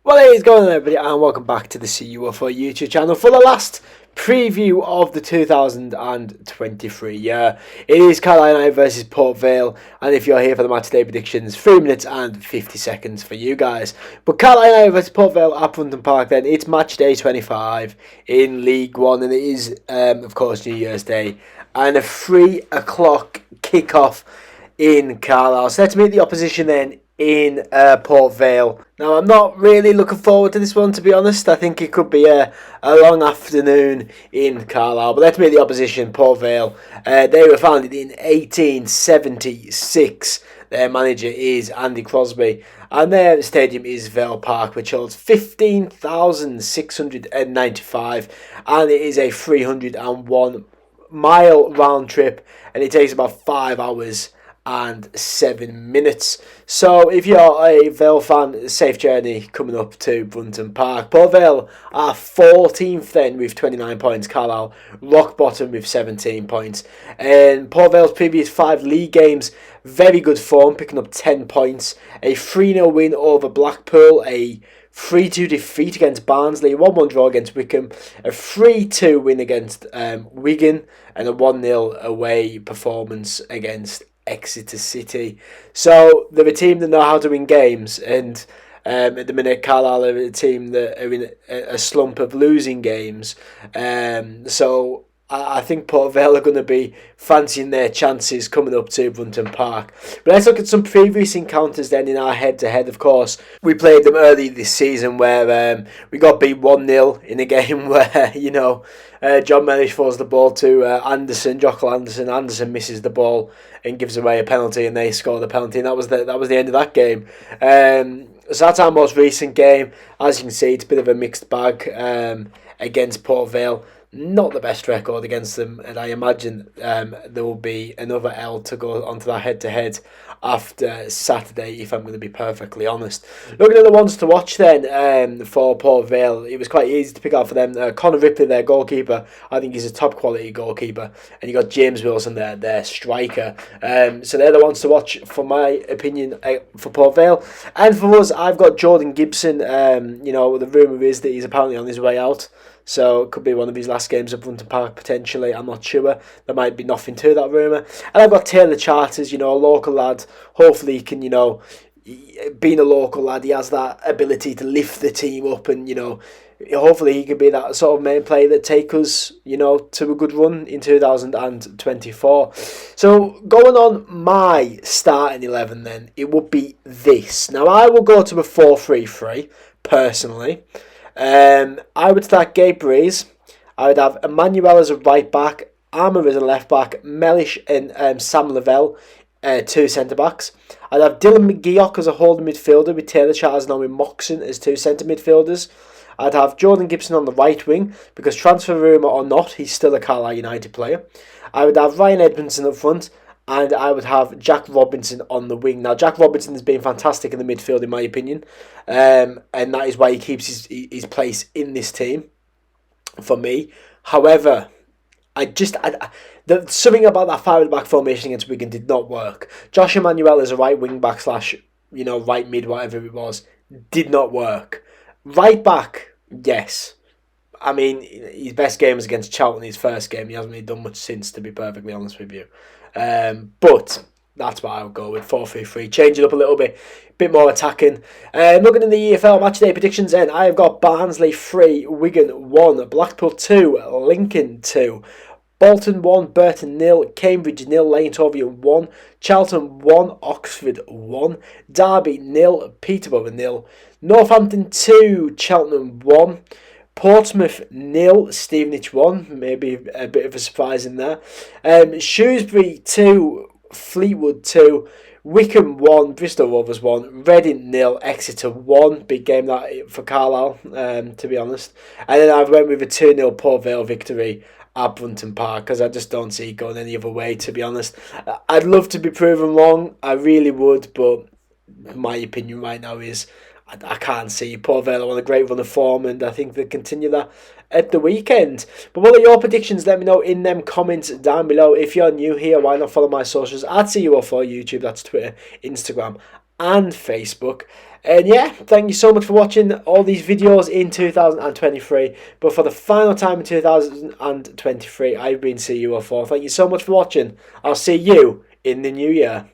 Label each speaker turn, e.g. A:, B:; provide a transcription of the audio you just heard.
A: Well, hey, it's going on everybody, and welcome back to the CUFO YouTube channel for the last preview of the 2023 year. It is Carlisle United versus Port Vale, and if you're here for the Matchday predictions, 3 minutes and 50 seconds for you guys. But Carlisle United versus Port Vale at Brunton Park, then it's Matchday 25 in League One, and it is, of course, New Year's Day, and a 3 o'clock kickoff in Carlisle. So let's meet the opposition then in Port Vale. Now, I'm not really looking forward to this one, to be honest. I think it could be a long afternoon in Carlisle. But let's meet the opposition, Port Vale. They were founded in 1876. Their manager is Andy Crosby. And their stadium is Vale Park, which holds 15,695. And it is a 301-mile round trip. And it takes about 5 hours and 7 minutes. So if you're a Vale fan, safe journey coming up to Brunton Park. Port Vale are 14th then with 29 points. Carlisle rock bottom with 17 points. And Port Vale's previous 5 league games, very good form, picking up 10 points. A 3-0 win over Blackpool, a 3-2 defeat against Barnsley, a 1-1 draw against Wickham, a 3-2 win against Wigan, and a 1-0 away performance against Exeter City. So they're a team that know how to win games, and at the minute Carlisle are a team that are in a slump of losing games. So I think Port Vale are going to be fancying their chances coming up to Brunton Park. But let's look at some previous encounters then in our head-to-head. Of course, we played them early this season where we got beat 1-0 in a game where, John Mellish falls the ball to Anderson, Jockle Anderson. Anderson misses the ball and gives away a penalty, and they score the penalty, and that was the end of that game. So that's our most recent game. As you can see, it's a bit of a mixed bag against Port Vale. Not the best record against them, and I imagine there will be another L to go onto that head-to-head after Saturday, if I'm going to be perfectly honest. Looking at the ones to watch then for Port Vale, it was quite easy to pick out for them. Connor Ripley, their goalkeeper, I think he's a top-quality goalkeeper, and you got James Wilson, their striker. So they're the ones to watch, for my opinion, for Port Vale. And for us, I've got Jordan Gibson. The rumour is that he's apparently on his way out. So it could be one of his last games at Brunton Park, potentially. I'm not sure. There might be nothing to that rumour. And I've got Taylor Charters, a local lad. Hopefully he can, being a local lad, he has that ability to lift the team up. And, hopefully he can be that sort of main player that take us, to a good run in 2024. So going on my starting 11 then, it would be this. Now I will go to a 4-3-3, personally. I would start Gabe Breeze. I would have Emmanuel as a right back, Armour as a left back, Mellish and Sam Lavelle, 2 centre backs. I'd have Dylan McGeoch as a holding midfielder with Taylor Charters and Owen Moxon as 2 centre midfielders. I'd have Jordan Gibson on the right wing, because transfer rumour or not, he's still a Carlisle United player. I would have Ryan Edmondson up front, and I would have Jack Robinson on the wing. Now, Jack Robinson has been fantastic in the midfield, in my opinion. And that is why he keeps his place in this team, for me. However, something about that five-back formation against Wigan did not work. Josh Emmanuel as a right wing-back / right mid, whatever it was, did not work. Right back, yes. I mean, his best game was against Charlton, his first game. He hasn't really done much since, to be perfectly honest with you. But that's what I would go with, 4-3-3. Change it up a little bit more attacking. Looking at the EFL Matchday predictions then, I have got Barnsley 3, Wigan 1, Blackpool 2, Lincoln 2, Bolton 1, Burton 0, Cambridge 0, Leighton 1, Charlton 1, Oxford 1, Derby 0, Peterborough 0, Northampton 2, Cheltenham 1, Portsmouth 0, Stevenage 1, maybe a bit of a surprise in there. Shrewsbury 2, Fleetwood 2, Wickham 1, Bristol Rovers 1, Reading 0, Exeter 1. Big game that for Carlisle, to be honest. And then I went with a 2-0 Port Vale victory at Brunton Park, because I just don't see it going any other way, to be honest. I'd love to be proven wrong, I really would, but my opinion right now is I can't see. Port Vale on a great run of form, and I think they'll continue that at the weekend. But what are your predictions? Let me know in them comments down below. If you're new here, why not follow my socials at CUFO, YouTube, that's Twitter, Instagram, and Facebook. And yeah, thank you so much for watching all these videos in 2023. But for the final time in 2023, I've been CUO4. Thank you so much for watching. I'll see you in the new year.